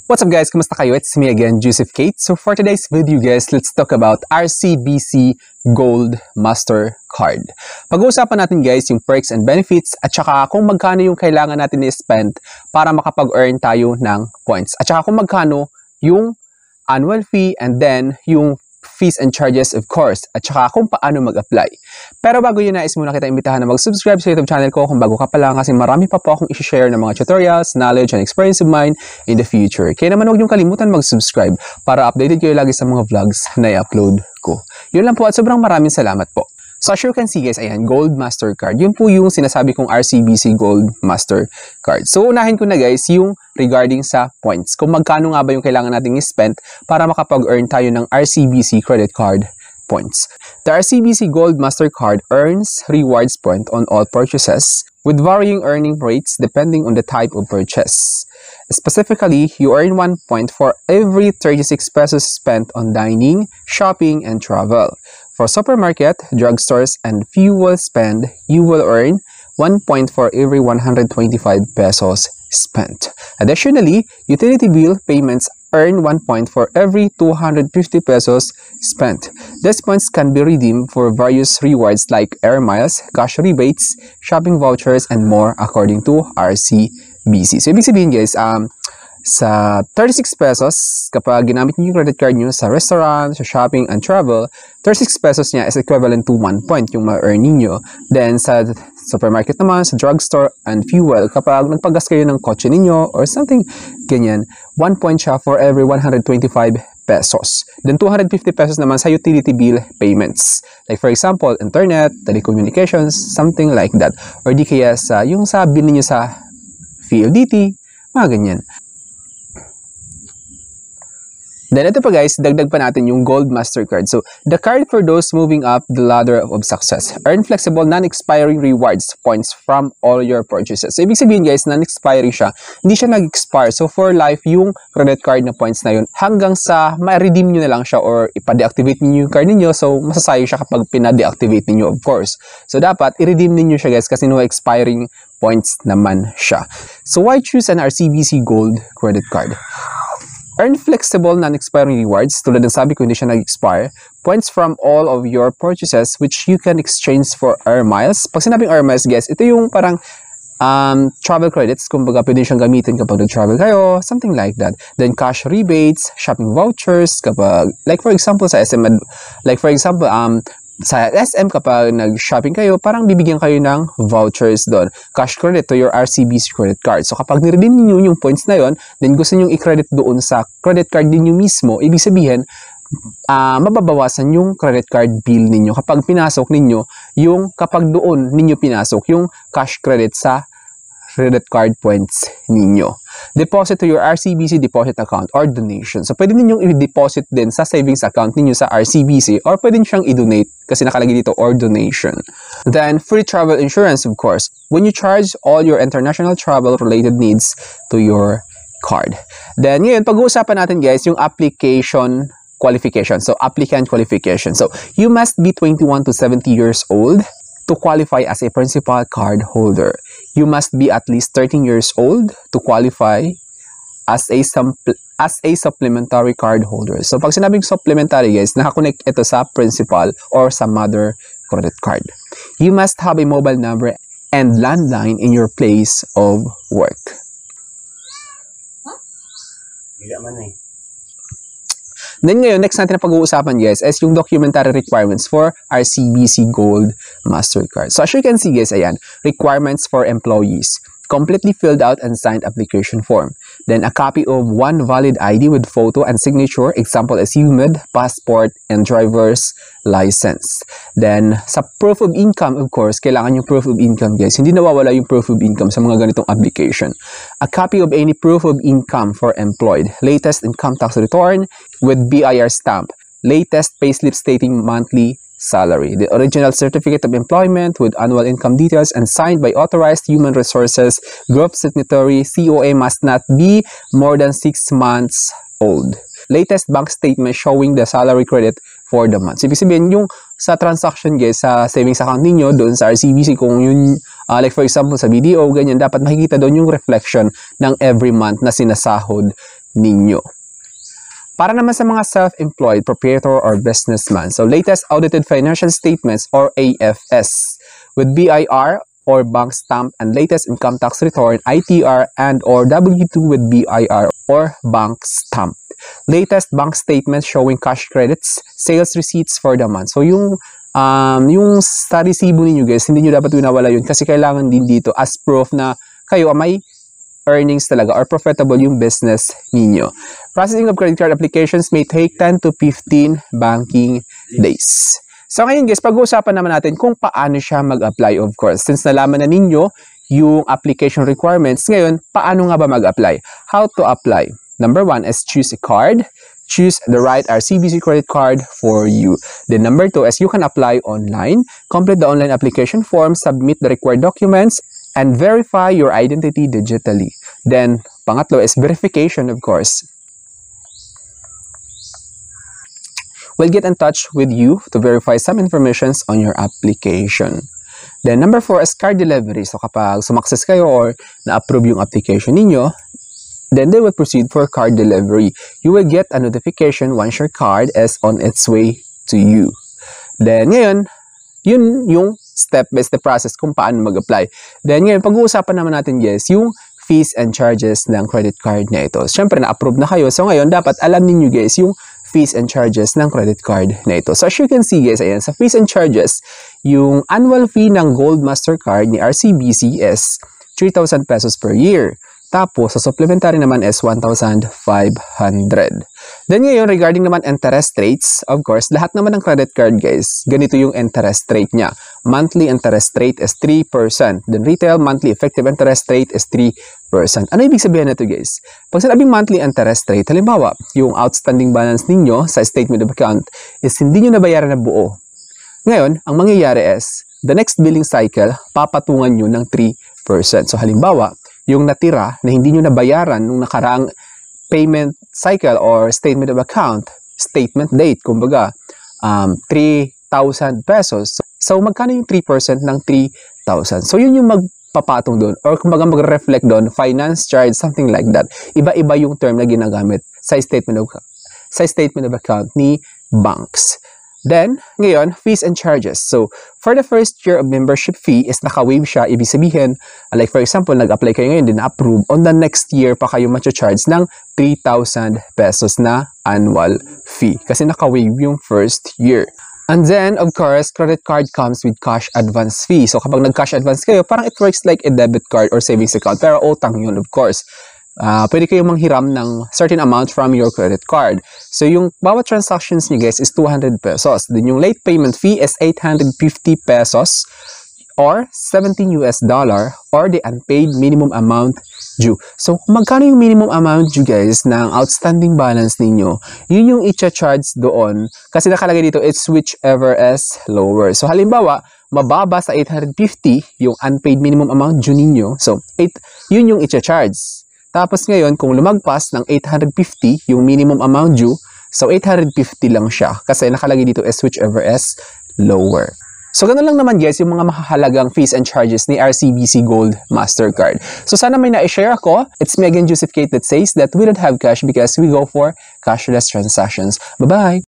What's up guys? Kumusta kayo? It's me again, Joseph Kate. So for today's video guys, let's talk about RCBC Gold Master Card. Pag-uusapan natin guys yung perks and benefits at saka kung magkano yung kailangan natin i-spend para makapag-earn tayo ng points. At saka kung magkano yung annual fee and then yung fees and charges of course, at saka kung paano mag-apply. Pero bago yun, nais muna kita imbitahan na mag-subscribe sa YouTube channel ko kung bago ka pa lang kasi marami pa po akong i-share ng mga tutorials, knowledge, and experience of mine in the future. Kaya naman huwag niyong kalimutan mag-subscribe para updated kayo lagi sa mga vlogs na i-upload ko. Yun lang po at sobrang maraming salamat po. So as you can see guys, ayan, Gold Master Card. Yun po yung sinasabi kong RCBC Gold Master Card. So unahin ko na guys yung regarding sa points. Kung magkano nga ba yung kailangan nating i-spend para makapag-earn tayo ng RCBC credit card points. The RCBC Gold Master Card earns rewards point on all purchases with varying earning rates depending on the type of purchase. Specifically, you earn 1 point for every 36 pesos spent on dining, shopping, and travel. For supermarket, drugstores, and fuel spend, you will earn 1 point for every 125 pesos spent. Additionally, utility bill payments earn 1 point for every 250 pesos spent. These points can be redeemed for various rewards like air miles, cash rebates, shopping vouchers, and more according to RCBC. So, ibig sabihin guys, sa 36 pesos, kapag ginamit niyo yung credit card niyo sa restaurant, sa shopping, and travel, 36 pesos niya is equivalent to 1 point yung ma-earn niyo. Then, sa supermarket naman, sa drugstore, and fuel, kapag nagpagas kayo ng kotse ninyo or something ganyan, 1 point siya for every 125 pesos. Then, 250 pesos naman sa utility bill payments. Like, for example, internet, telecommunications, something like that. Or di kaya sa, yung sa bill niyo sa PLDT, mga ganyan. Then ito pa guys, dagdag pa natin yung Gold Master Card. So, the card for those moving up the ladder of success. Earn flexible, non-expiring rewards points from all your purchases. So, ibig sabihin guys, non-expiring siya. Hindi siya nag-expire. So, for life, yung credit card na points na yun, hanggang sa ma-redeem nyo na lang siya or ipa-deactivate niyo yung card niyo. So, masasayang siya kapag pina-deactivate niyo of course. So, dapat i-redeem niyo siya guys kasi no expiring points naman siya. So, why choose an RCBC Gold credit card? Earn flexible, non-expiring rewards, tulad ng sabi ko hindi siya nag-expire, points from all of your purchases which you can exchange for air miles. Pag sinabing air miles, guys, ito yung parang travel credits, kumbaga pwede siyang gamitin kapag nag-travel kayo, something like that. Then cash rebates, shopping vouchers, kapag, like for example, sa SM, sa SM kapag nag-shopping kayo, parang bibigyan kayo ng vouchers doon. Cash credit to your RCBC credit card. So kapag niredeem niyo yung points na yon, then gusto niyo i-credit doon sa credit card niyo mismo, ibig sabihin, mababawasan yung credit card bill ninyo kapag pinasok ninyo yung, kapag doon ninyo pinasok yung cash credit sa credit card points ninyo. Deposit to your RCBC deposit account or donation. So, pwede ninyong i-deposit din sa savings account ninyo sa RCBC or pwede siyang i-donate kasi nakalagay dito or donation. Then, free travel insurance of course. When you charge all your international travel related needs to your card. Then, ngayon, pag-uusapan natin guys yung application qualification. So, applicant qualification. So, you must be 21 to 70 years old to qualify as a principal card holder. You must be at least 13 years old to qualify as a supplementary card holder. So, pag sinabing supplementary, guys, nakakonect ito sa principal or sa mother credit card. You must have a mobile number and landline in your place of work. Then ngayon, next natin na pag-uusapan guys is yung documentary requirements for RCBC Gold Master Card. So as you can see guys, ayan, requirements for employees. Completely filled out and signed application form. Then a copy of one valid ID with photo and signature, example is UMID, passport, and driver's license. Then sa proof of income, of course, kailangan yung proof of income guys. Hindi nawawala yung proof of income sa mga ganitong application. A copy of any proof of income for employed. Latest income tax return with BIR stamp. Latest payslip stating monthly salary. The original certificate of employment with annual income details and signed by authorized human resources group signatory. COA must not be more than 6 months old. Latest bank statement showing the salary credit for the month. So, ibig sabihin, yung sa transaction guys, sa savings account ninyo, doon sa RCBC, kung yun, like for example, sa BDO, ganyan, dapat makikita doon yung reflection ng every month na sinasahod ninyo. Para naman sa mga self-employed, proprietor, or businessman, so latest audited financial statements or AFS with BIR or bank stamp and latest income tax return, ITR and or W2 with BIR or bank stamp. Latest bank statements showing cash credits, sales receipts for the month. So yung sa resibo ninyo guys, hindi nyo dapat winawala yun kasi kailangan din dito as proof na kayo may earnings talaga or profitable yung business ninyo. Processing of credit card applications may take 10 to 15 banking days. So ngayon guys, pag-uusapan naman natin kung paano siya mag-apply of course. Since nalaman na ninyo yung application requirements, ngayon, paano nga ba mag-apply? How to apply? Number 1 is choose a card. Choose the right RCBC credit card for you. Then number 2 is you can apply online, complete the online application form, submit the required documents, and verify your identity digitally. Then, pangatlo is verification, of course. We'll get in touch with you to verify some informations on your application. Then, number 4 is card delivery. So, kapag sumakses kayo or na-approve yung application ninyo, then they will proceed for card delivery. You will get a notification once your card is on its way to you. Then, ngayon, yun yung step-by-step process kung paano mag-apply. Then ngayon, pag-uusapan naman natin guys, yung fees and charges ng credit card na ito. Siyempre, na-approve na kayo. So ngayon, dapat alam ninyo guys yung fees and charges ng credit card na ito. So as you can see guys, ayan, sa fees and charges, yung annual fee ng Gold Mastercard ni RCBC is 3,000 pesos per year. Tapos, sa supplementary naman is 1,500. Then ngayon, regarding naman interest rates, of course, lahat naman ng credit card, guys, ganito yung interest rate niya. Monthly interest rate is 3%. Then retail monthly effective interest rate is 3%. Ano ibig sabihin nito, guys? Pag sinabing monthly interest rate, halimbawa, yung outstanding balance ninyo sa statement of account is hindi nyo nabayaran na buo. Ngayon, ang mangyayari is, the next billing cycle, papatungan nyo ng 3%. So, halimbawa, yung natira na hindi nyo nabayaran nung nakaraang payment cycle or statement of account, statement date, kumbaga, 3,000 pesos. So, magkano yung 3% ng 3,000? So, yun yung magpapatong doon or kumbaga mag-reflect doon, finance charge, something like that. Iba-iba yung term na ginagamit sa statement of account ni banks. Then, ngayon, fees and charges. So, for the first year of membership fee is naka-waive siya. Ibig sabihin, like for example, nag-apply kayo ngayon, din na-approve. On the next year pa kayo matcha-charge ng 3,000 pesos na annual fee. Kasi naka-waive yung first year. And then, of course, credit card comes with cash advance fee. So, kapag nag-cash advance kayo, parang it works like a debit card or savings account. Pero utang yun, of course. Pwede kayong manghiram ng certain amount from your credit card. So, yung bawat transactions niyo guys is 200 pesos. Then, yung late payment fee is 850 pesos or $17 or the unpaid minimum amount due. So, kung magkano yung minimum amount due guys ng outstanding balance ninyo, yun yung i-charge doon. Kasi nakalagay dito, it's whichever is lower. So, halimbawa, mababa sa 850 yung unpaid minimum amount due ninyo. So, yun yung i-charge. Tapos ngayon, kung lumagpas ng 850 yung minimum amount due, so 850 lang siya. Kasi nakalagay dito is whichever is lower. So, ganun lang naman guys yung mga mahalagang fees and charges ni RCBC Gold Mastercard. So, sana may na-share ako. It's me again, Joseph Kate, that says that we don't have cash because we go for cashless transactions. Bye-bye!